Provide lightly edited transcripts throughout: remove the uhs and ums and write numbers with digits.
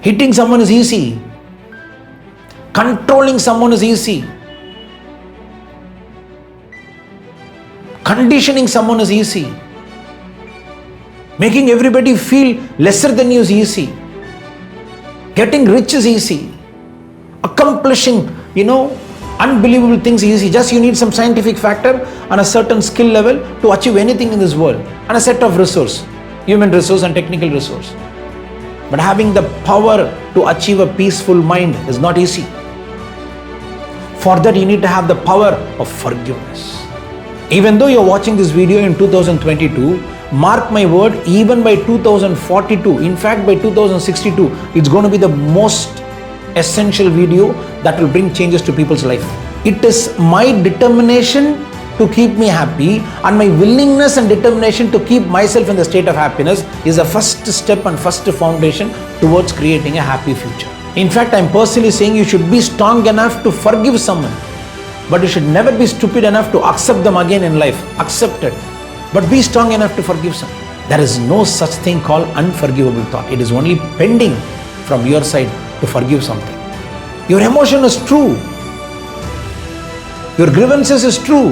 Hitting someone is easy. Controlling someone is easy. Conditioning someone is easy. Making everybody feel lesser than you is easy. Getting rich is easy. Accomplishing, unbelievable things is easy. Just you need some scientific factor and a certain skill level to achieve anything in this world. And a set of resource, human resource and technical resource. But having the power to achieve a peaceful mind is not easy. For that you need to have the power of forgiveness. Even though you're watching this video in 2022, mark my word, even by 2042, in fact by 2062, it's going to be the most essential video that will bring changes to people's life. It is my determination to keep me happy, and my willingness and determination to keep myself in the state of happiness is a first step and first foundation towards creating a happy future. In fact, I'm personally saying you should be strong enough to forgive someone, but you should never be stupid enough to accept them again in life. Accept it, but be strong enough to forgive someone. There is no such thing called unforgivable thought. It is only pending from your side to forgive something. Your emotion is true. Your grievances is true.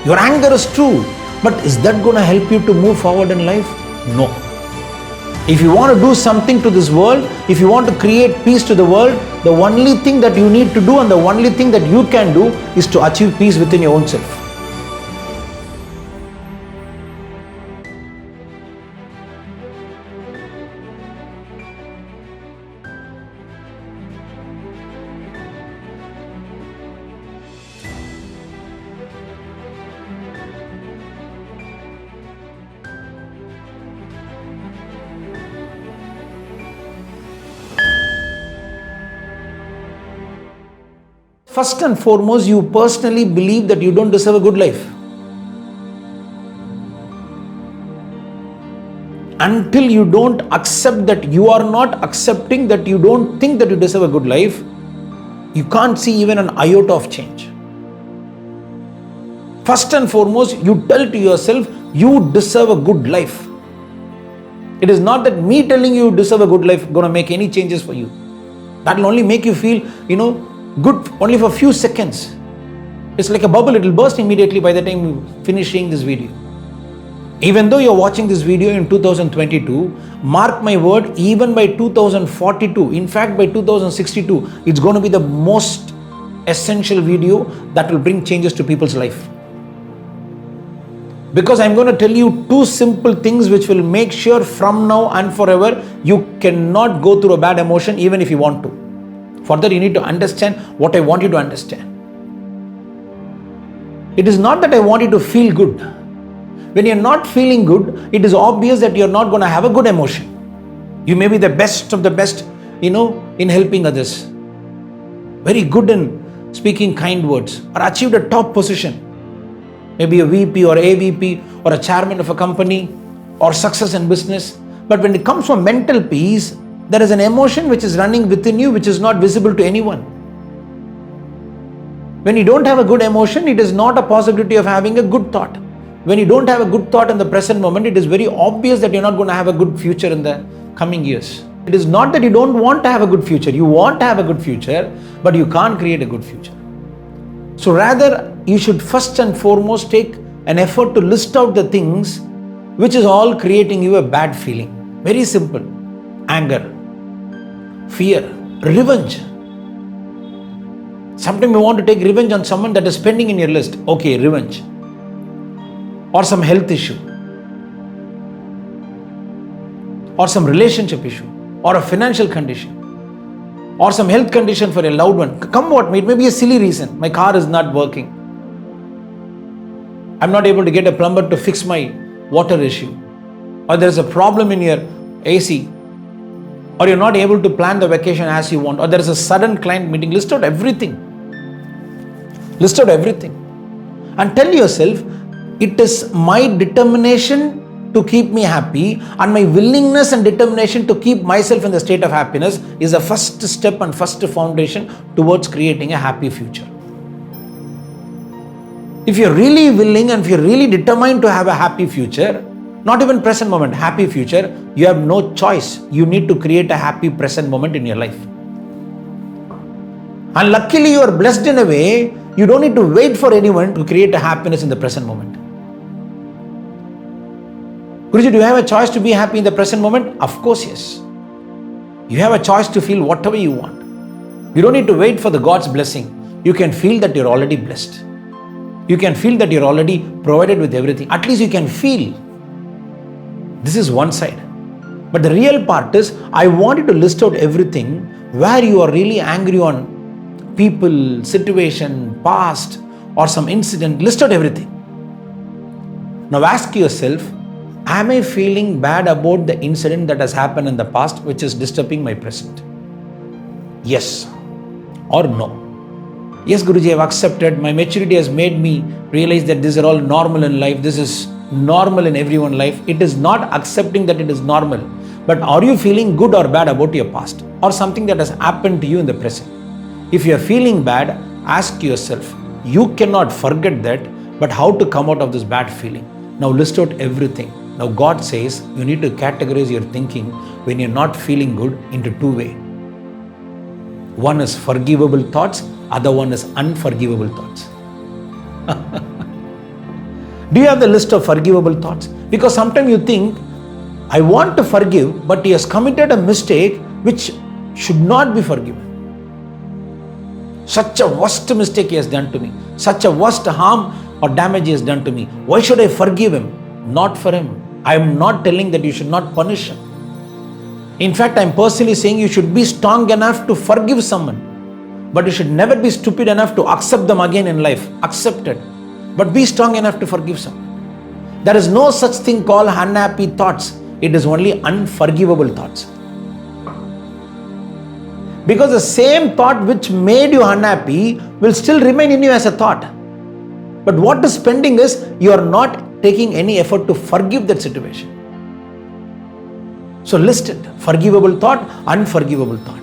Your anger is true. But is that going to help you to move forward in life? No. If you want to do something to this world, if you want to create peace to the world, the only thing that you need to do and the only thing that you can do is to achieve peace within your own self. First and foremost, you personally believe that you don't deserve a good life. Until you don't accept that you are not accepting that you don't think that you deserve a good life, you can't see even an iota of change. First and foremost, you tell to yourself, you deserve a good life. It is not that me telling you deserve a good life going to make any changes for you. That will only make you feel, good only for a few seconds. It's like a bubble, it will burst immediately by the time you finish seeing this video. Even though you're watching this video in 2022, mark my word, even by 2042, in fact by 2062, it's going to be the most essential video that will bring changes to people's life. Because I'm going to tell you two simple things which will make sure from now and forever you cannot go through a bad emotion even if you want to. For that, you need to understand what I want you to understand. It is not that I want you to feel good. When you're not feeling good, it is obvious that you're not going to have a good emotion. You may be the best of the best, in helping others. Very good in speaking kind words or achieved a top position. Maybe a VP or AVP or a chairman of a company or success in business. But when it comes from mental peace, there is an emotion which is running within you which is not visible to anyone. When you don't have a good emotion, it is not a possibility of having a good thought. When you don't have a good thought in the present moment, it is very obvious that you're not going to have a good future in the coming years. It is not that you don't want to have a good future. You want to have a good future, but you can't create a good future. So rather, you should first and foremost take an effort to list out the things which is all creating you a bad feeling. Very simple. Anger, fear, revenge. Sometimes you want to take revenge on someone that is pending in your list. Okay, revenge. Or some health issue. Or some relationship issue. Or a financial condition. Or some health condition for a loved one. Come what may, it may be a silly reason. My car is not working. I'm not able to get a plumber to fix my water issue. Or there is a problem in your AC. Or you're not able to plan the vacation as you want, or there is a sudden client meeting. List out everything. List out everything. And tell yourself, it is my determination to keep me happy, and my willingness and determination to keep myself in the state of happiness is a first step and first foundation towards creating a happy future. If you're really willing and if you're really determined to have a happy future, Not even present moment, happy future. You have no choice. You need to create a happy present moment in your life. And luckily you are blessed in a way, you don't need to wait for anyone to create a happiness in the present moment. Guruji, do you have a choice to be happy in the present moment? Of course, yes. You have a choice to feel whatever you want. You don't need to wait for the God's blessing. You can feel that you're already blessed. You can feel that you're already provided with everything. At least you can feel. This is one side. But the real part is, I want you to list out everything where you are really angry on people, situation, past, or some incident. List out everything. Now ask yourself, am I feeling bad about the incident that has happened in the past which is disturbing my present? Yes or no? Yes, Guruji, I have accepted. My maturity has made me realize that these are all normal in life. This is normal in everyone's life. It is not accepting that it is normal. But are you feeling good or bad about your past or something that has happened to you in the present? If you are feeling bad, ask yourself, you cannot forget that, but how to come out of this bad feeling? Now list out everything. Now God says you need to categorize your thinking when you're not feeling good into two ways. One is forgivable thoughts, other one is unforgivable thoughts. Do you have the list of forgivable thoughts? Because sometimes you think, I want to forgive, but he has committed a mistake which should not be forgiven. Such a worst mistake he has done to me. Such a worst harm or damage he has done to me. Why should I forgive him? Not for him. I am not telling that you should not punish him. In fact, I am personally saying you should be strong enough to forgive someone. But you should never be stupid enough to accept them again in life. Accept it. But be strong enough to forgive someone. There is no such thing called unhappy thoughts. It is only unforgivable thoughts. Because the same thought which made you unhappy will still remain in you as a thought. But what is pending is you are not taking any effort to forgive that situation. So list it. Forgivable thought, unforgivable thought.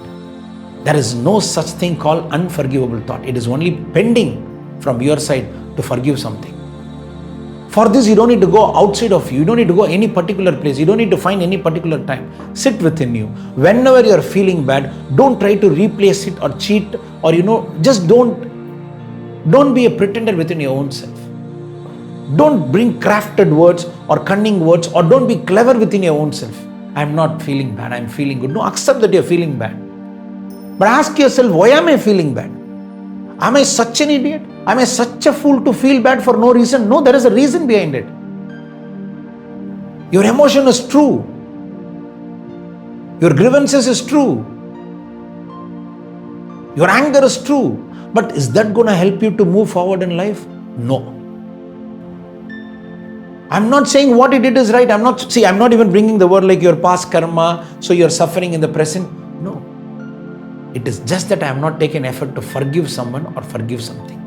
There is no such thing called unforgivable thought. It is only pending from your side to forgive something. For this, you don't need to go outside of you. You don't need to go any particular place. You don't need to find any particular time. Sit within you. Whenever you are feeling bad, don't try to replace it or cheat or just don't be a pretender within your own self. Don't bring crafted words or cunning words or don't be clever within your own self. I'm not feeling bad. I'm feeling good. No, accept that you're feeling bad. But ask yourself, why am I feeling bad? Am I such an idiot? Am I such a fool to feel bad for no reason? No, there is a reason behind it. Your emotion is true. Your grievances is true. Your anger is true. But is that going to help you to move forward in life? No. I'm not saying what he did is right. I'm not even bringing the word like your past karma, so you're suffering in the present. No. It is just that I have not taken effort to forgive someone or forgive something.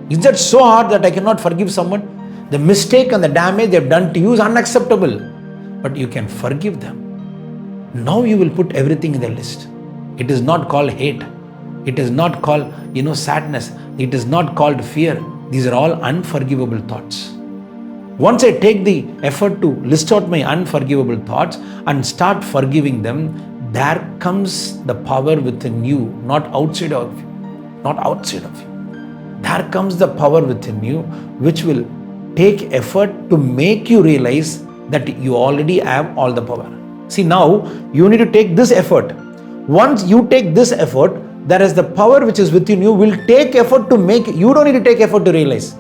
Is that so hard that I cannot forgive someone? The mistake and the damage they've done to you is unacceptable. But you can forgive them. Now you will put everything in the list. It is not called hate. It is not called, sadness. It is not called fear. These are all unforgivable thoughts. Once I take the effort to list out my unforgivable thoughts and start forgiving them, there comes the power within you, not outside of you. Not outside of you. There comes the power within you which will take effort to make you realize that you already have all the power. See, now you need to take this effort. Once you take this effort, there is the power which is within you will take effort to make, you don't need to take effort to realize.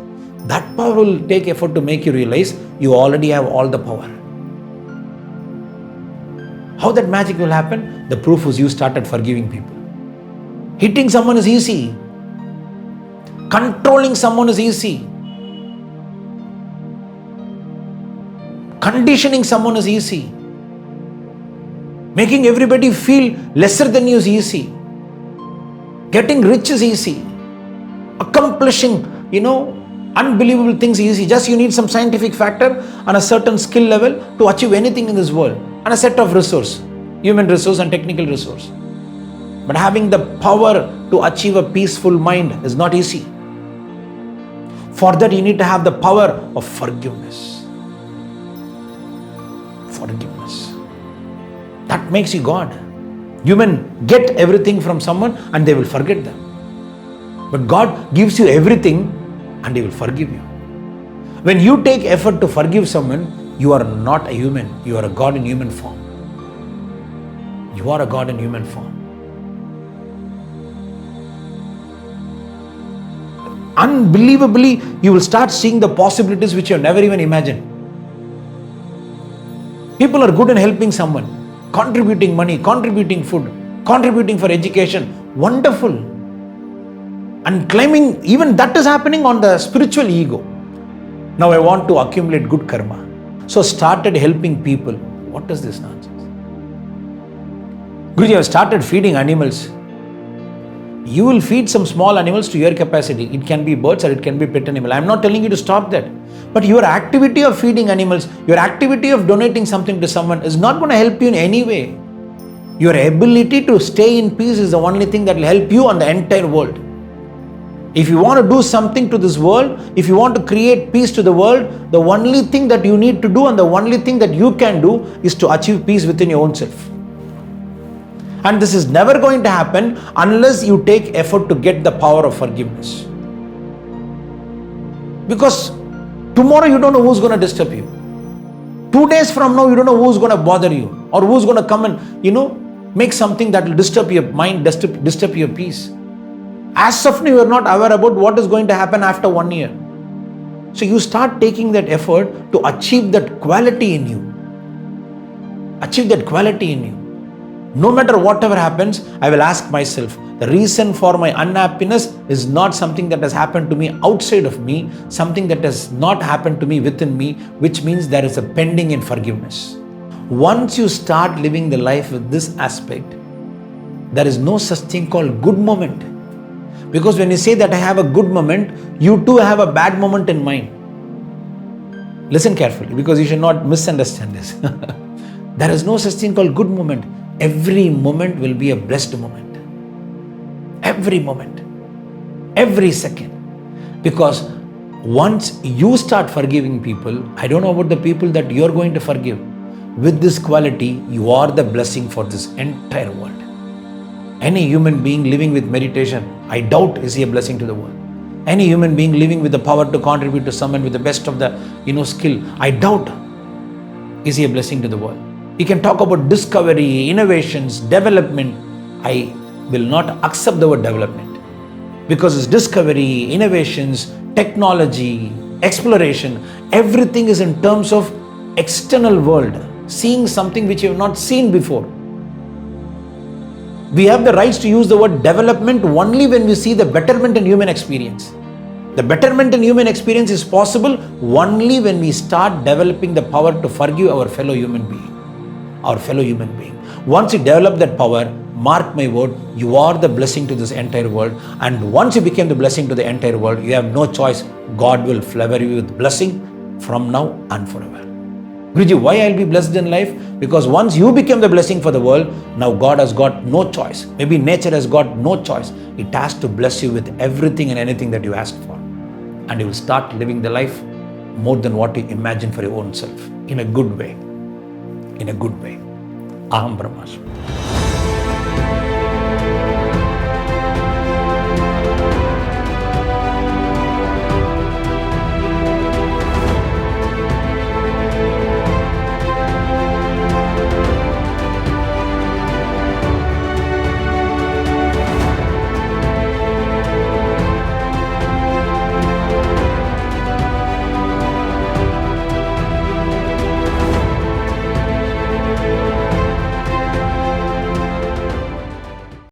That power will take effort to make you realize you already have all the power. How that magic will happen? The proof is you started forgiving people. Hitting someone is easy. Controlling someone is easy. Conditioning someone is easy. Making everybody feel lesser than you is easy. Getting rich is easy. Accomplishing, unbelievable things is easy. Just you need some scientific factor and a certain skill level to achieve anything in this world. And a set of resource, human resource and technical resource. But having the power to achieve a peaceful mind is not easy. For that you need to have the power of forgiveness. That makes you God. Human get everything from someone and they will forget them. But God gives you everything and He will forgive you. When you take effort to forgive someone, you are not a human. You are a God in human form. You are a God in human form. Unbelievably, you will start seeing the possibilities which you have never even imagined. People are good in helping someone, contributing money, contributing food, contributing for education. Wonderful. And claiming even that is happening on the spiritual ego. Now I want to accumulate good karma. So started helping people. What is this nonsense? Guruji, I have started feeding animals. You will feed some small animals to your capacity. It can be birds or it can be pet animal. I am not telling you to stop that. But your activity of feeding animals, your activity of donating something to someone is not going to help you in any way. Your ability to stay in peace is the only thing that will help you on the entire world. If you want to do something to this world, if you want to create peace to the world, the only thing that you need to do and the only thing that you can do is to achieve peace within your own self. And this is never going to happen unless you take effort to get the power of forgiveness. Because tomorrow you don't know who's going to disturb you. 2 days from now you don't know who's going to bother you or who's going to come and, make something that will disturb your mind, disturb your peace. As of now you are not aware about what is going to happen after 1 year. So you start taking that effort to achieve that quality in you. Achieve that quality in you. No matter whatever happens, I will ask myself, the reason for my unhappiness is not something that has happened to me outside of me, something that has not happened to me within me, which means there is a pending in forgiveness. Once you start living the life with this aspect, there is no such thing called good moment. Because when you say that I have a good moment, you too have a bad moment in mind. Listen carefully, because you should not misunderstand this. There is no such thing called good moment. Every moment will be a blessed moment. Every moment. Every second. Because once you start forgiving people, I don't know about the people that you're going to forgive. With this quality, you are the blessing for this entire world. Any human being living with meditation, I doubt is he a blessing to the world. Any human being living with the power to contribute to someone with the best of the skill, I doubt is he a blessing to the world. You can talk about discovery, innovations, development. I will not accept the word development because it's discovery, innovations, technology, exploration. Everything is in terms of external world, seeing something which you have not seen before. We have the rights to use the word development only when we see the betterment in human experience. The betterment in human experience is possible only when we start developing the power to forgive our fellow human being. Once you develop that power, mark my word, you are the blessing to this entire world. And once you become the blessing to the entire world, you have no choice. God will flavor you with blessing from now and forever. Guruji, why I'll be blessed in life? Because once you become the blessing for the world, now God has got no choice. Maybe nature has got no choice. It has to bless you with everything and anything that you ask for. And you will start living the life more than what you imagine for your own self. In a good way. Aham Brahmasmi.